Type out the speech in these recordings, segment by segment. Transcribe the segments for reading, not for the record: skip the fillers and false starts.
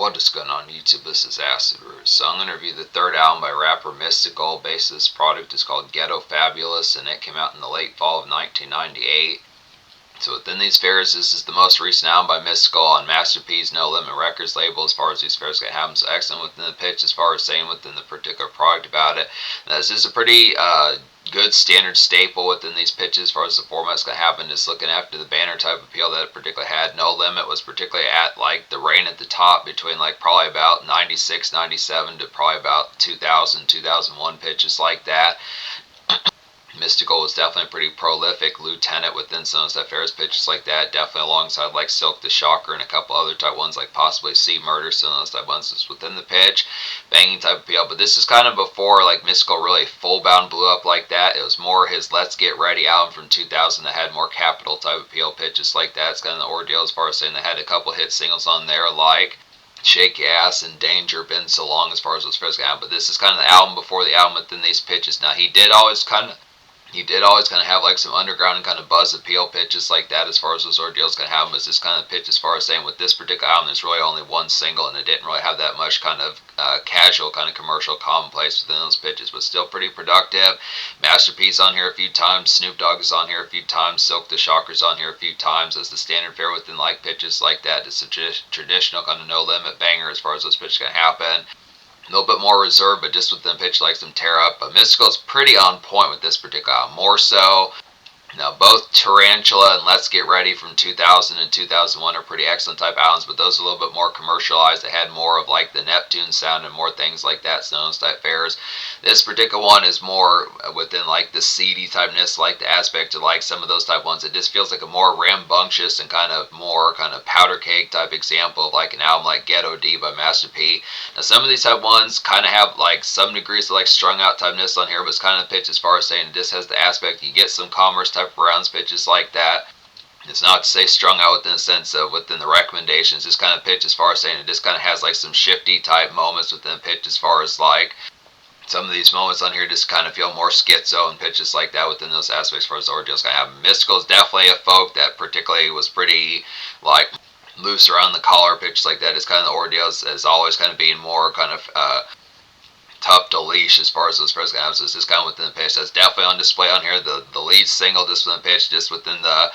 What is going on YouTube? This is Acid Root. So I'm going to review the third album by rapper Mystikal. Basically, this product is called Ghetto Fabulous, and it came out in the late fall of 1998. So within these fares, this is the most recent album by Mystikal on Master P's No Limit Records label as far as these fares can happen. So excellent within the pitch as far as saying within the particular product about it. Now, this is a pretty good standard staple within these pitches as far as the format's going to happen. Just looking after the banner type appeal that it particularly had. No Limit was particularly at like the reign at the top between like probably about 96, 97 to probably about 2000, 2001 pitches like that. Mystikal was definitely a pretty prolific lieutenant within some of those Ferris pitches like that. Definitely alongside like Silk the Shocker and a couple other type ones like possibly Sea Murder, some of those type ones that's within the pitch. Banging type appeal. But this is kind of before like Mystikal really full bound blew up like that. It was more his Let's Get Ready album from 2000 that had more capital type appeal pitches like that. It's kind of the ordeal as far as saying they had a couple hit singles on there like Shake Your Ass and Danger Been So Long as far as those first got. But this is kind of the album before the album within these pitches. Now he did always kind of have like some underground and kind of buzz appeal pitches like that as far as those ordeals can have them. It's this kind of pitch as far as saying with this particular album there's really only one single and it didn't really have that much kind of casual kind of commercial commonplace within those pitches, but still pretty productive. Master P's on here a few times, Snoop Dogg is on here a few times, Silk the Shocker's on here a few times as the standard fare within like pitches like that. It's a traditional kind of no limit banger as far as those pitches can happen. A little bit more reserved, but just with them pitch like some tear up. But Mystikal's pretty on point with this particular album. More so. Now, both Tarantula and Let's Get Ready from 2000 and 2001 are pretty excellent type albums, but those are a little bit more commercialized. They had more of like the Neptune sound and more things like that, Stones type fares. This particular one is more within like the seedy typeness, like the aspect of like some of those type ones. It just feels like a more rambunctious and kind of more kind of powder cake type example of like an album like Ghetto D by Master P. Now, some of these type ones kind of have like some degrees of like strung out typeness on here, but it's kind of pitch as far as saying it just has the aspect you get some commerce type rounds pitches like that. It's not to say strung out within the sense of within the recommendations. This kind of pitch as far as saying it just kind of has like some shifty type moments within the pitch as far as like some of these moments on here just kind of feel more schizo and pitches like that within those aspects as far as the ordeal's going to have. Mystikal is definitely a folk that particularly was pretty like loose around the collar pitches like that. It's kind of the ordeals as always kind of being more kind of tough to leash as far as those first guys. So it's just kind of within the pitch. That's definitely on display on here. The lead single just within the pitch, just within the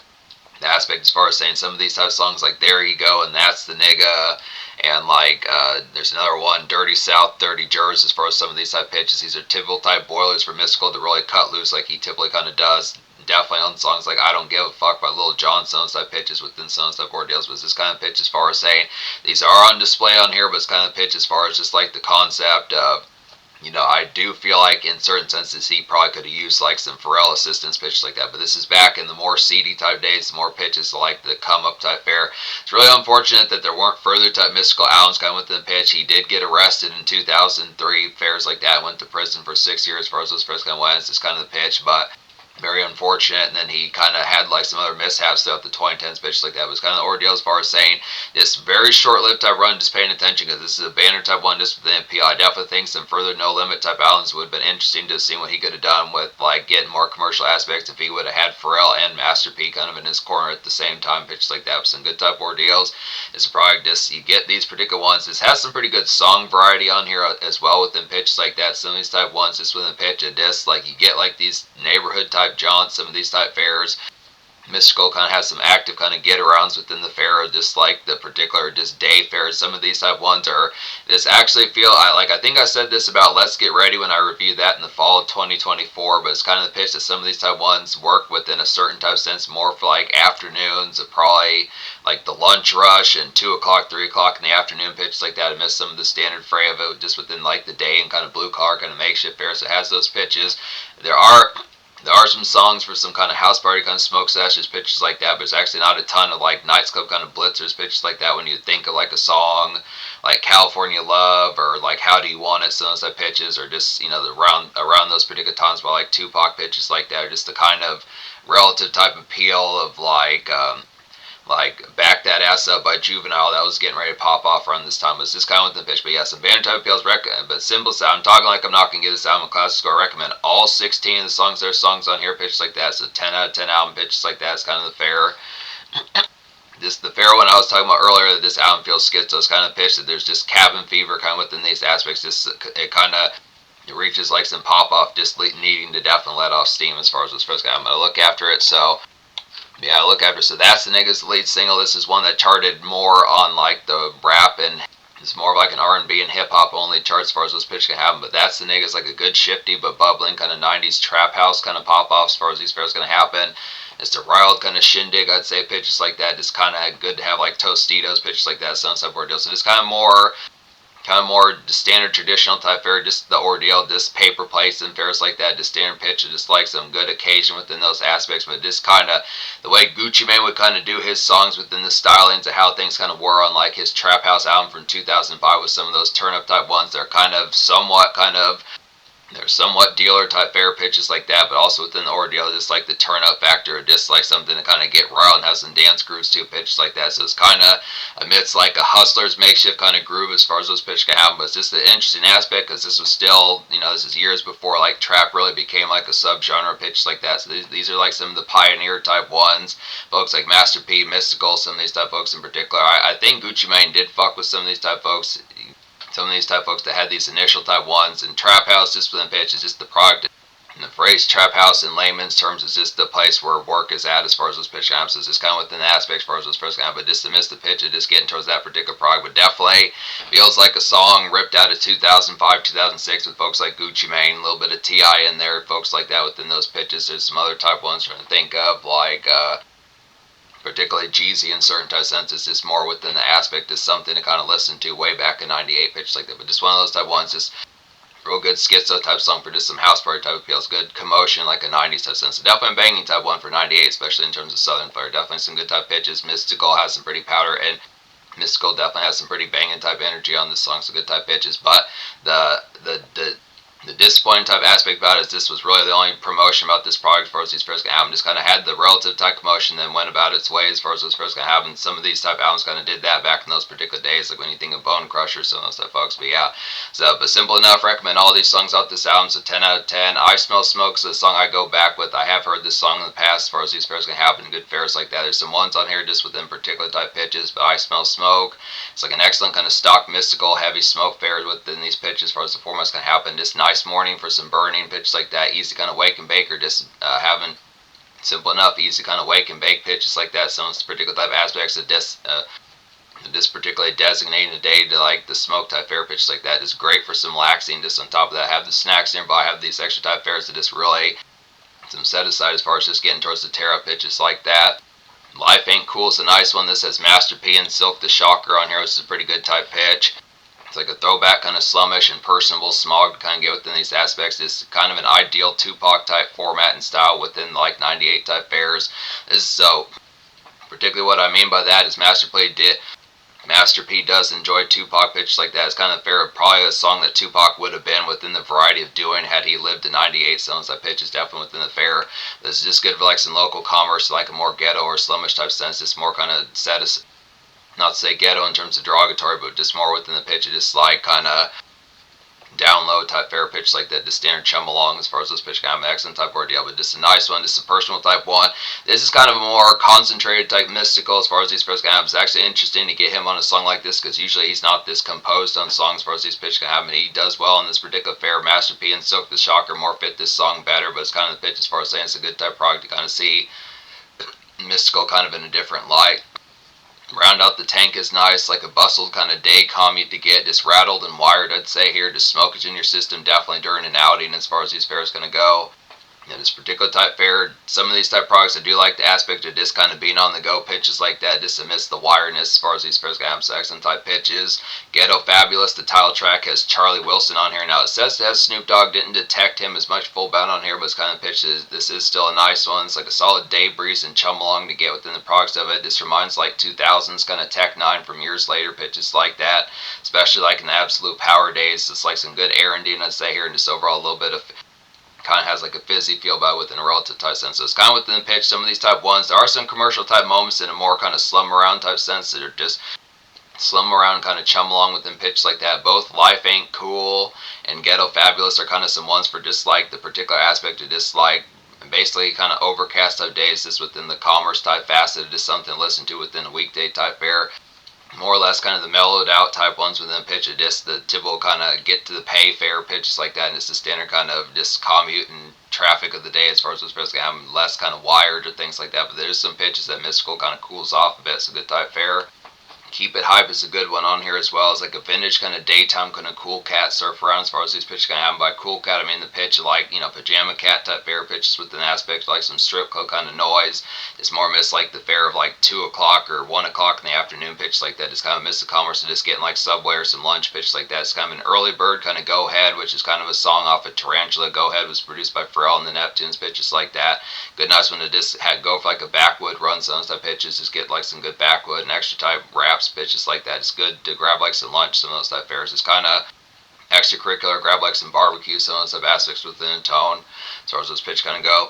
aspect as far as saying some of these type of songs like There You Go and That's the Nigga and like there's another one, Dirty South, Dirty Jers, as far as some of these type pitches. These are typical type boilers for Mystikal to really cut loose like he typically kind of does. Definitely on songs like I Don't Give a Fuck by Lil Jon, some type pitches within some type ordeals, but it's this kind of pitch as far as saying these are on display on here, but it's kind of pitch as far as just like the concept of, you know, I do feel like in certain senses he probably could have used like some Pharrell assistance pitches like that, but this is back in the more seedy type days, the more pitches like the come up type fare. It's really unfortunate that there weren't further type Mystikal albums kind of within the pitch. He did get arrested in 2003, fares like that, went to prison for 6 years as far as those first kind of went. It's kind of the pitch, but very unfortunate. And then he kind of had like some other mishaps throughout the 2010s pitch like that. It was kind of the ordeal as far as saying this very short-lived type run, just paying attention because this is a banner type one just with the MPL. I definitely think some further No Limit type albums would have been interesting to see what he could have done with like getting more commercial aspects if he would have had Pharrell and Master P kind of in his corner at the same time, pitch like that with some good type ordeals. It's a product just you get these particular ones. This has some pretty good song variety on here as well within pitches like that. Some of these type ones just within pitch it just like you get like these neighborhood type jaunts, some of these type fares. Mystikal kind of has some active kind of get arounds within the fare, just like the particular just day fares. Some of these type ones are this actually feel I think I said this about Let's Get Ready when I reviewed that in the fall of 2024, but it's kind of the pitch that some of these type ones work within a certain type of sense more for like afternoons of probably like the lunch rush and 2 o'clock, 3 o'clock in the afternoon pitches like that. I miss some of the standard fray of it just within like the day and kind of blue collar kind of makeshift fares. It has those pitches. There are some songs for some kind of house party kind of smoke sessions, pitches like that, but it's actually not a ton of like Nights Club kind of blitzers, pitches like that when you think of like a song like California Love or like How Do You Want It, some of those pitches, or just, you know, around those particular times by like Tupac pitches like that, or just the kind of relative type appeal of like Back That Ass Up by Juvenile that was getting ready to pop off around this time. It was just kind of with the pitch. But yeah, some banner type appeals, but simple sound. I'm talking like I'm not going to give this album a classic score. I recommend all 16 of the songs. There's songs on here, pitches like that. So 10 out of 10 album pitches like that. It's kind of the fair. Just the fair one I was talking about earlier, that this album feels schizo, is kind of pitch that there's just cabin fever kind of within these aspects. Just it kind of it reaches like some pop off, just needing to definitely let off steam as far as this first guy. I'm gonna look after it. So yeah, look after. So that's the niggas lead single. This is one that charted more on like the rap and it's more of like an R&B and hip hop only chart as far as this pitch can happen. But that's the niggas like a good shifty but bubbling kind of 90s trap house kind of pop off as far as these pairs gonna happen. It's a riled kind of shindig, I'd say, pitches like that. Just kind of good to have like Tostitos pitches like that, some stuff ordeal. So just kind of more standard traditional type fare, just the ordeal, just paper plates and fares like that, just standard pitch, and just like some good occasion within those aspects. But just kind of the way Gucci Mane would kind of do his songs within the stylings of how things kind of were on like his Trap House album from 2005 with some of those turn up type ones. They're somewhat dealer type fare pitches like that, but also within the ordeal, just like the turn up factor, just like something to kind of get riled and have some dance grooves too, pitches like that. So it's kind of amidst like a hustler's makeshift kind of groove as far as those pitches can happen. But it's just an interesting aspect because this was still, this is years before like trap really became like a subgenre pitch like that. So these are like some of the pioneer type ones, folks like Master P, Mystikal, some of these type folks in particular. I think Gucci Mane did fuck with some of these type folks. Some of these type folks that had these initial type ones, and trap house just within pitch is just the product. And the phrase trap house in layman's terms is just the place where work is at as far as those pitch amps. So it's kind of within the aspect as far as those first amp, but just to miss the pitch of just getting towards that particular product. But definitely feels like a song ripped out of 2005, 2006 with folks like Gucci Mane, a little bit of T.I. in there, folks like that within those pitches. There's some other type ones trying to think of, like particularly Jeezy in certain type senses, just more within the aspect of something to kind of listen to way back in 98 pitches like that. But just one of those type ones, just real good schizo type song for just some house party type appeals. Good commotion like a 90s type sense. So definitely a banging type one for 98, especially in terms of southern flair. Definitely some good type pitches. Mystikal has some pretty powder, and Mystikal definitely has some pretty banging type energy on this song, so good type pitches. But the disappointing type aspect about it is this was really the only promotion about this product as far as these first albums. Just kind of had the relative type commotion, then went about its way as far as those first happen. Some of these type albums kind of did that back in those particular days, like when you think of Bone Crusher, some of those type folks. But yeah, but simple enough. Recommend all these songs off this album, so 10 out of 10. I Smell Smoke is a song I go back with. I have heard this song in the past as far as these first happen. Good fares like that. There's some ones on here just within particular type pitches, but I Smell Smoke. It's like an excellent kind of stock Mystikal heavy smoke fares within these pitches as far as the formats can happen. Just nice morning for some burning pitches like that, easy kind of wake and bake, or just having simple enough, easy kind of wake and bake pitches like that. Some of the particular type aspects of this particularly designating a day to like the smoke type fare pitches like that is great for some laxing. Just on top of that, have the snacks nearby, have these extra type fares that just really some set aside as far as just getting towards the tear up pitches like that. Life Ain't Cool is a nice one. This has Master P and Silk the Shocker on here. This is a pretty good type pitch. It's like a throwback kind of slummish and personable smog to kind of get within these aspects. It's kind of an ideal Tupac type format and style within like 98 type fares. This is so particularly what I mean by that is Master P does enjoy Tupac pitches like that. It's kind of fair, probably a song that Tupac would have been within the variety of doing had he lived in 98. So that pitch is definitely within the fair. This is just good for like some local commerce, like a more ghetto or slummish type sense. It's more kind of set as, not to say ghetto in terms of derogatory, but just more within the pitch. It just like kind of down low type fair pitch like that, the standard chum along as far as this pitch kind of an excellent type ordeal, but just a nice one, just a personal type one. This is kind of a more concentrated type Mystikal as far as these pitch can have. It's actually interesting to get him on a song like this because usually he's not this composed on songs as far as these pitch can have, and he does well in this particular fair. Master P and Silk the Shocker more fit this song better, but it's kind of the pitch as far as saying it's a good type product to kind of see Mystikal kind of in a different light. Round out the tank is nice, like a bustled kind of day commute to get, just rattled and wired, I'd say here. Just smoke it in your system definitely during an outing as far as these fares going to go. And this particular type fare, some of these type products, I do like the aspect of just kind of being on the go pitches like that, just amidst the wireness as far as these fares have some excellent type pitches. Ghetto Fabulous, the title track has Charlie Wilson on here. Now it says it has Snoop Dogg, didn't detect him as much full bound on here, but it's kind of pitches. This is still a nice one. It's like a solid day breeze and chum along to get within the products of it. This reminds like 2000s kind of Tech 9 from years later pitches like that, especially like in the absolute power days. It's like some good R&D, I'd say here, and just overall a little bit of kind of has like a fizzy feel about it within a relative type sense. So it's kind of within the pitch. Some of these type ones, there are some commercial type moments in a more kind of slum around type sense that are just slum around, kind of chum along within pitch like that. Both Life Ain't Cool and Ghetto Fabulous are kind of some ones for just like the particular aspect of just like basically kind of overcast type days, just within the commerce type facet, just something to listen to within a weekday type fare. More or less kind of the mellowed out type ones within pitch of just the typical kind of get to the pay fare pitches like that, and just the standard kind of just commute and traffic of the day as far as those fares can have less kind of wired or things like that. But there's some pitches that Mystikal kind of cools off a bit. So good type fare. Keep It Hype is a good one on here as well. It's like a vintage kind of daytime kind of cool cat surf around as far as these pitches can happen. By cool cat, I mean the pitch like, pajama cat type fare pitches with an aspect like some strip club kind of noise. It's more miss like the fare of like 2 o'clock or 1 o'clock in the afternoon pitch like that. It's kind of miss the commerce of just getting like Subway or some lunch pitch like that. It's kind of an early bird kind of Go Ahead, which is kind of a song off of Tarantula. Go Ahead was produced by Pharrell and the Neptunes pitches like that. Good nice one to just go for like a backwood run, some type pitches, just get like some good backwood and extra type raps pitches like that. It's good to grab like some lunch, some of those type fares. It's kind of extracurricular, grab like some barbecue, some of those type aspects within a tone as far as those pitch kind of go.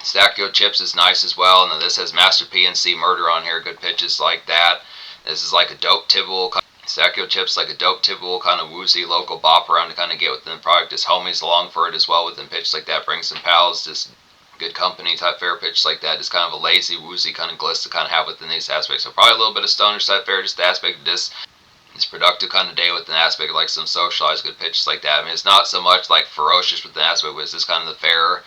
Stack Yo Chips is nice as well, and then this has Master PNC Murder on here, good pitches like that. This is like a dope typical Stack Yo Chips, like a dope typical kind of woozy local bop around to kind of get within the product. His homies along for it as well within pitch like that. Bring some pals, just good company type fare pitch like that. Just kind of a lazy, woozy kind of gliss to kind of have within these aspects. So probably a little bit of stoner type fare, just the aspect of this productive kind of day with an aspect of like some socialized good pitches like that. I mean, it's not so much like ferocious with the aspect, but it's just kind of the fare.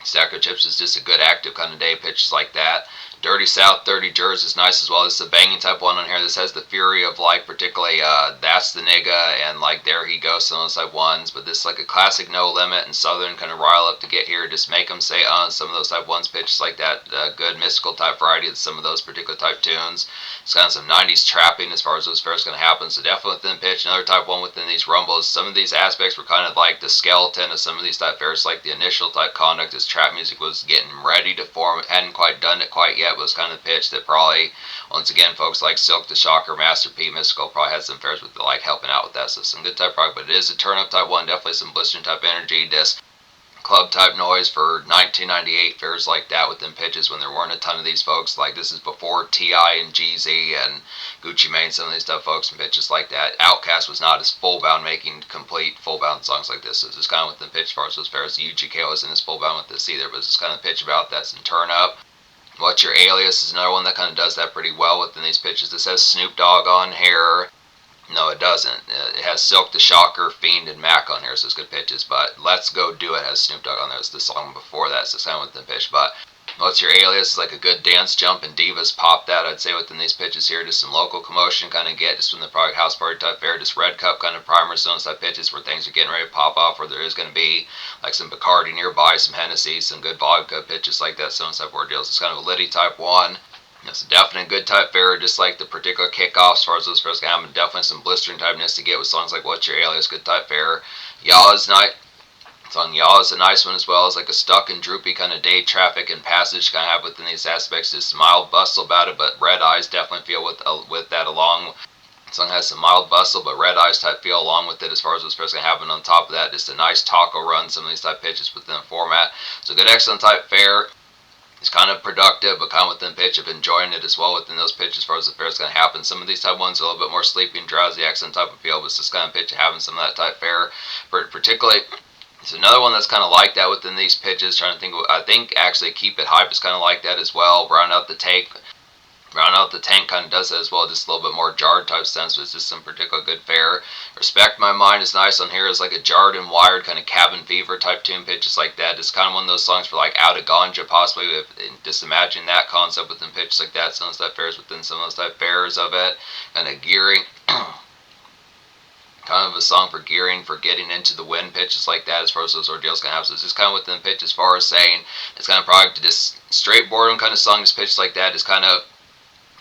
Stack of Chips is just a good active kind of day pitches like that. Dirty South, Dirty Jers is nice as well. This is a banging type one on here. This has the fury of like particularly That's the Nigga and like There He Goes, some of those type ones. But this is like a classic No Limit and Southern kind of rile up to get here. Just make them say some of those type ones pitches like that. Good Mystikal type variety of some of those particular type tunes. It's kind of some 90s trapping as far as those fares going to happen. So definitely within pitch. Another type one within these rumbles. Some of these aspects were kind of like the skeleton of some of these type fares. Like the initial type conduct as trap music was getting ready to form. It hadn't quite done it quite yet. But it was kind of the pitch that probably, once again, folks like Silk the Shocker, Master P, Mystikal probably had some fares with like helping out with that. So some good type product. But it is a turn up type one. Definitely some blistering type energy. Disc club type noise for 1998 fares like that within pitches when there weren't a ton of these folks. Like this is before T.I. and Jeezy and Gucci Mane, some of these stuff folks and pitches like that. Outkast was not as full bound making complete full bound songs like this. So it's just kind of within pitch as far as those fares. The UGK wasn't as full bound with this either, but it's just kind of pitch about that. Some turn up. What's Your Alias is another one that kind of does that pretty well within these pitches. This has Snoop Dogg on here. No, it doesn't. It has Silk the Shocker, Fiend, and Mac on here, so it's good pitches. But Let's Go Do It has Snoop Dogg on there. It's the song before that, so it's kind of within pitch. But What's Your Alias is like a good dance jump, and Divas pop that, I'd say, within these pitches here. Just some local commotion kind of get, just from the product house party type fare. Just Red Cup kind of primer zones type pitches where things are getting ready to pop off, where there is going to be like some Bacardi nearby, some Hennessy, some good vodka pitches like that, some type of ordeals. It's kind of a Liddy type one. It's a definite good type fare, just like the particular kickoff as far as those fares can have. Definitely some blistering typeness to get with songs like What's Your Alias, good type fare. Yaw's night. Song Yaw is a nice one as well. It's like a stuck and droopy kind of day traffic and passage kind of have within these aspects. Just mild bustle about it, but Red Eyes definitely feel with that along. The song has some mild bustle, but Red Eyes type feel along with it as far as those fares can happen. On top of that, just a nice taco run, some of these type pitches within the format. So good excellent type fare. It's kind of productive, but kind of within pitch of enjoying it as well within those pitches as far as the fair is going to happen. Some of these type ones are a little bit more sleepy and drowsy accent type of feel, but it's just kind of pitch of having some of that type fare. Particularly, it's another one that's kind of like that within these pitches. Trying to think, I think actually Keep It Hype is kind of like that as well. Round out the tank kind of does that as well, just a little bit more jarred type sense, but it's just some particular good fare. Respect My Mind is nice on here. It's like a jarred and wired kind of cabin fever type tune pitches like that. It's kind of one of those songs for like Out of Ganja possibly. Just imagine that concept within pitches like that. Some of those type fares within some of those type fares of it. Kind of gearing. Kind of a song for gearing, for getting into the wind pitches like that as far as those ordeals can have. So it's just kind of within pitch as far as saying it's kind of product to just straight boredom kind of song is pitched like that. It's kind of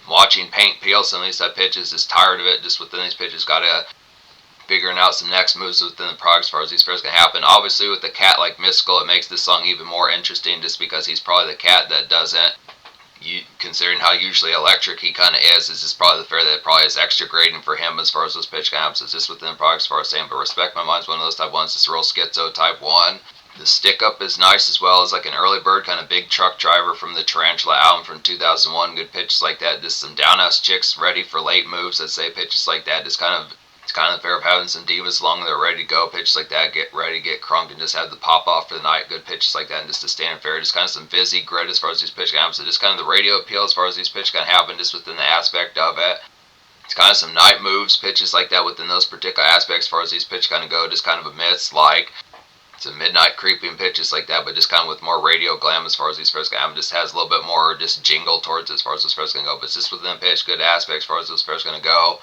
watching paint peel. Some of these type pitches is tired of it. Just within these pitches, got to figuring out some next moves within the product as far as these fares can happen. Obviously, with the cat like Mystikal, it makes this song even more interesting, just because he's probably the cat that doesn't. Considering how usually electric he kind of is just probably the fare that probably is extra grading for him as far as those pitch can happen. So it's just within the product as far as saying. But Respect My Mind is one of those type ones. It's a real schizo type one. The Stick Up is nice as well. It's like an early bird kind of big truck driver from the Tarantula album from 2001. Good pitches like that. Just some down ass chicks ready for late moves. I'd say pitches like that. It's kind kind of the fare of having some divas along that are ready to go, pitches like that, get ready, get crunked, and just have the pop off for the night, good pitches like that, and just the standard fare, just kind of some fizzy grit as far as these pitches can happen, so just kind of the radio appeal as far as these pitches can happen, just within the aspect of it. It's kind of some night moves, pitches like that within those particular aspects as far as these pitches kind of go, just kind of amidst like some midnight creeping pitches like that, but just kind of with more radio glam as far as these fares can happen. Just has a little bit more just jingle towards it as far as those fares can go, but it's just within the pitch, good aspects as far as those fares going to go.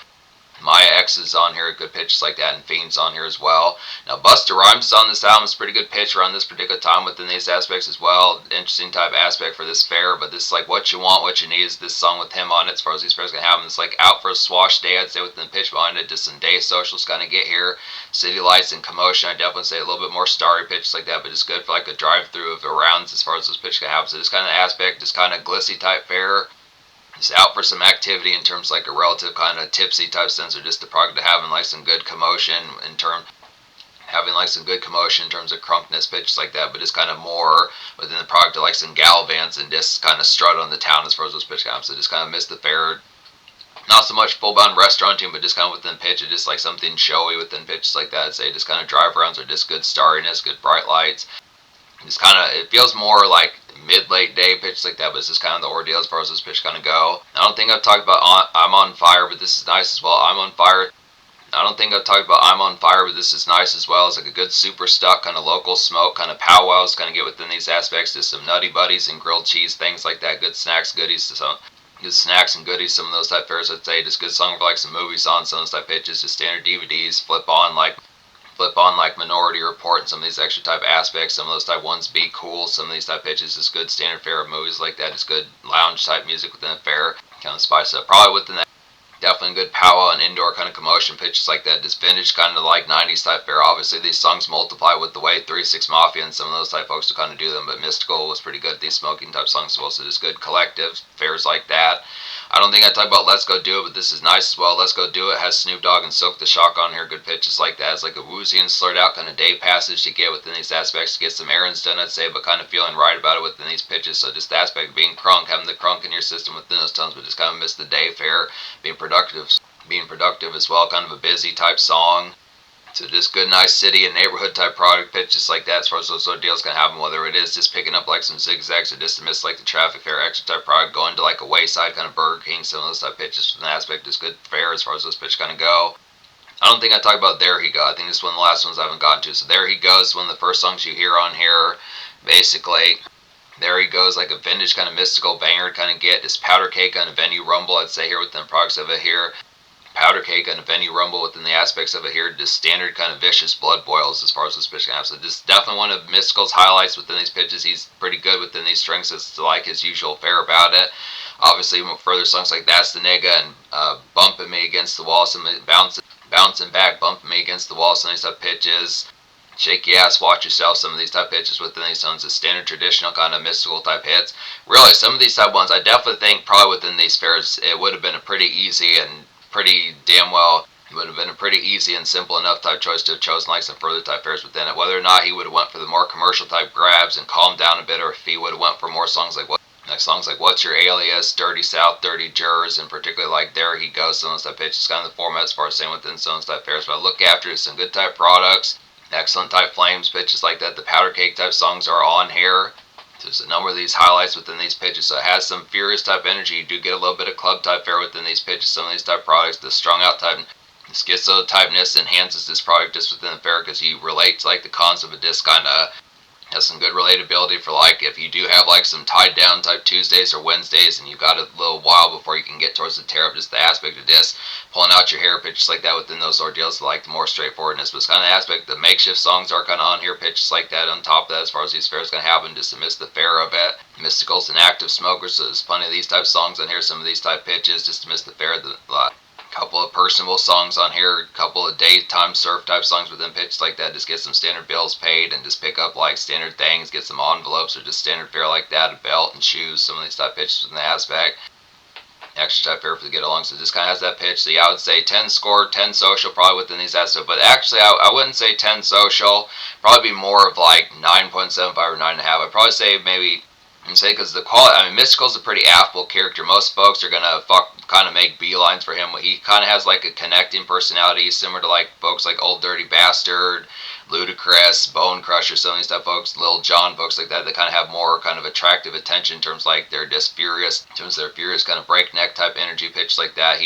Maya X is on here, good pitches like that, and Fiend's on here as well. Now Busta Rhymes is on this album. It's a pretty good pitch around this particular time within these aspects as well. Interesting type aspect for this fair, but this is like what you want, what you need is this song with him on it as far as these fairs can happen. It's like out for a swash day, I'd say, within the pitch behind it. Just some day socials kind of get here. City lights and commotion, I'd definitely say a little bit more starry pitches like that, but just good for like a drive through of rounds as far as those pitches can happen. So this kind of aspect, just kind of glissy type fair. Just out for some activity in terms like a relative kind of tipsy type sense, or just the product of having like some good commotion in terms of crunkness pitches like that, but just kind of more within the product of like some gallivants and just kind of strut on the town as far as those pitch comes. So just kind of miss the fair. Not so much full-bound restauranting, but just kind of within pitch, just like something showy within pitches like that. I'd say just kind of drive arounds or just good starriness, good bright lights. Just kind of, it feels more like mid-late day pitches like that, but it's just kind of the ordeal as far as this pitch kind of go. I don't think I've talked about I'm on Fire, but this is nice as well. I'm on Fire. I don't think I've talked about I'm on Fire, but this is nice as well. It's like a good super stuck kind of local smoke, kind of powwows, kind of get within these aspects. Just some nutty buddies and grilled cheese, things like that. Good snacks, goodies, some good snacks and goodies. Some of those type fairs, I'd say. Just good song for like some movies on some of those type pitches. Just standard DVDs, flip on like Minority Report and some of these extra type aspects. Some of those type ones, Be Cool, some of these type pitches, just good standard fare of movies like that. Just good lounge type music within the fair, kind of spice up. Probably within that, definitely good powwow and indoor kind of commotion pitches like that. Just vintage kind of like 90s type fare. Obviously these songs multiply with the way 36 Mafia and some of those type folks to kind of do them, but Mystikal was pretty good at these smoking type songs as well. So just good collective fairs like that. I don't think I talked about Let's Go Do It, but this is nice as well. Let's Go Do It has Snoop Dogg and Silk the Shock on here. Good pitches like that. It's like a woozy and slurred out kind of day passage to get within these aspects, to get some errands done, I'd say, but kind of feeling right about it within these pitches. So just the aspect of being crunk, having the crunk in your system within those tones, but just kind of miss the day fare, being productive as well. Kind of a busy type song. So just good, nice city and neighborhood type product pitches like that as far as those deals can happen, whether it is just picking up like some zigzags or just to miss like the traffic fare extra type product, going to like a wayside kind of Burger King, some of those type pitches from the aspect is good fare as far as those pitches kind of go. I don't think I talked about There He Go. I think this is one of the last ones I haven't gotten to. So There He Goes, one of the first songs you hear on here. Basically, There He Goes, like a vintage kind of mystical banger kind of get. Just powder cake on a venue rumble, I'd say, here within the products of it here. Powder cake and a venue rumble within the aspects of it here. Just standard kind of vicious blood boils as far as this pitch can have. So just definitely one of Mystikal's highlights within these pitches. He's pretty good within these strings. It's like his usual fare about it. Obviously, further songs like That's the Nigga and Bumping Me Against the Wall, some bouncing back, bumping me against the wall, some of these type pitches. Shake your ass, watch yourself, some of these type pitches within these tones, the standard traditional kind of Mystikal type hits. Really, some of these type ones, I definitely think probably within these fares, it would have been a pretty easy and pretty damn well, it would have been a pretty easy and simple enough type choice to have chosen like some further type fares within it. Whether or not he would have went for the more commercial type grabs and calmed down a bit, or if he would have went for more songs like What's Your Alias, Dirty South, Dirty Jurors, and particularly like There He Goes, some of those type pitches, kind of the format as far as saying within some of those type fares. But I look after it, some good type products, excellent type flames, pitches like that. The powder cake type songs are on here. There's a number of these highlights within these pitches, so it has some furious type energy. You do get a little bit of club type fare within these pitches. Some of these type products, the strung out type, the schizo typeness enhances this product just within the fare, because you relate to like the concept of this kind of has some good relatability for like if you do have like some tied down type Tuesdays or Wednesdays and you've got a little while before you can get towards the tear up, just the aspect of this pulling out your hair, pitches like that within those ordeals, like the more straightforwardness. But it's kind of the aspect, the makeshift songs are kind of on here, pitches like that on top of that as far as these fares going to happen, just to miss the fare of it. Mystikal's an active smoker, so there's plenty of these type songs on here, some of these type pitches, just to miss the fare. Couple of personable songs on here, a couple of daytime surf type songs within pitches like that, just get some standard bills paid and just pick up like standard things, get some envelopes or just standard fare like that, a belt and shoes, some of these type pitches within the aspect. Extra type fare for the get along, so it just kind of has that pitch. So yeah, I would say 10 score, 10 social probably within these aspects, but actually I wouldn't say 10 social, probably be more of like 9.75 or 9.5. I'd probably say maybe And say because the quality, I mean, Mystikal's a pretty affable character. Most folks are gonna kind of make beelines for him. He kind of has like a connecting personality, similar to like folks like Old Dirty Bastard, Ludacris, Bone Crusher, some of these type folks, Lil Jon, folks like that. They kind of have more kind of attractive attention in terms like they're just furious, in terms of their furious kind of breakneck type energy pitch like that.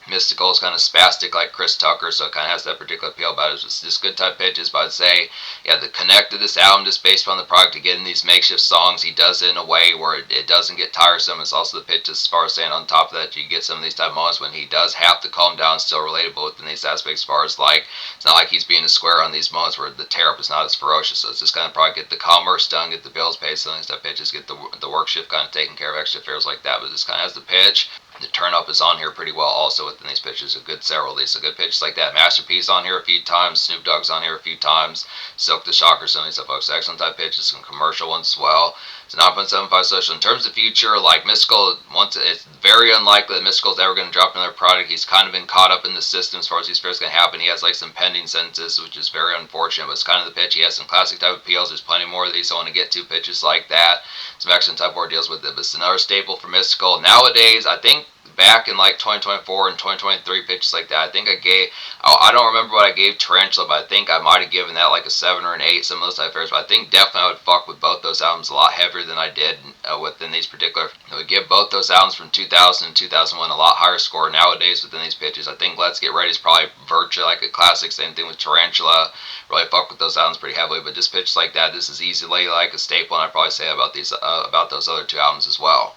Mystikal is kind of spastic like Chris Tucker, so it kind of has that particular appeal about it. It's just good type pitches, but I'd say, yeah, the connect of this album just based on the product, again, these makeshift songs, he does it in a way where it doesn't get tiresome. It's also the pitch as far as saying on top of that, you get some of these type of moments when he does have to calm down, still relatable within these aspects as far as like, it's not like he's being a square on these moments where the tear up is not as ferocious, so it's just kind of probably get the commerce done, get the bills paid, some of these type pitches, get the work shift kind of taken care of, extra affairs like that, but this kind of has the pitch. The turn up is on here pretty well also within these pitches. A good several of these. So good pitches like that. Masterpiece on here a few times. Snoop Dogg's on here a few times. Silk the Shocker, some of these stuff, folks. Excellent type pitches. Some commercial ones as well. It's 9.75 social. In terms of future, like Mystikal, it's very unlikely that Mystikal's ever going to drop another product. He's kind of been caught up in the system as far as he's fears going to happen. He has like some pending sentences, which is very unfortunate, but it's kind of the pitch. He has some classic type appeals. There's plenty more of these. I want to get to pitches like that. Some excellent type more deals with it, but it's another staple for Mystikal. Nowadays, I think back in like 2024 and 2023 pitches like that, I think I don't remember what I gave Tarantula, but I think I might have given that like a 7 or an 8, some of those type of fairs, but I think definitely I would fuck with both those albums a lot heavier than I did within these particular. I would give both those albums from 2000 and 2001 a lot higher score nowadays within these pitches. I think Let's Get Ready is probably virtually like a classic, same thing with Tarantula. Really fuck with those albums pretty heavily, but just pitches like that, this is easily like a staple, and I'd probably say about these about those other two albums as well.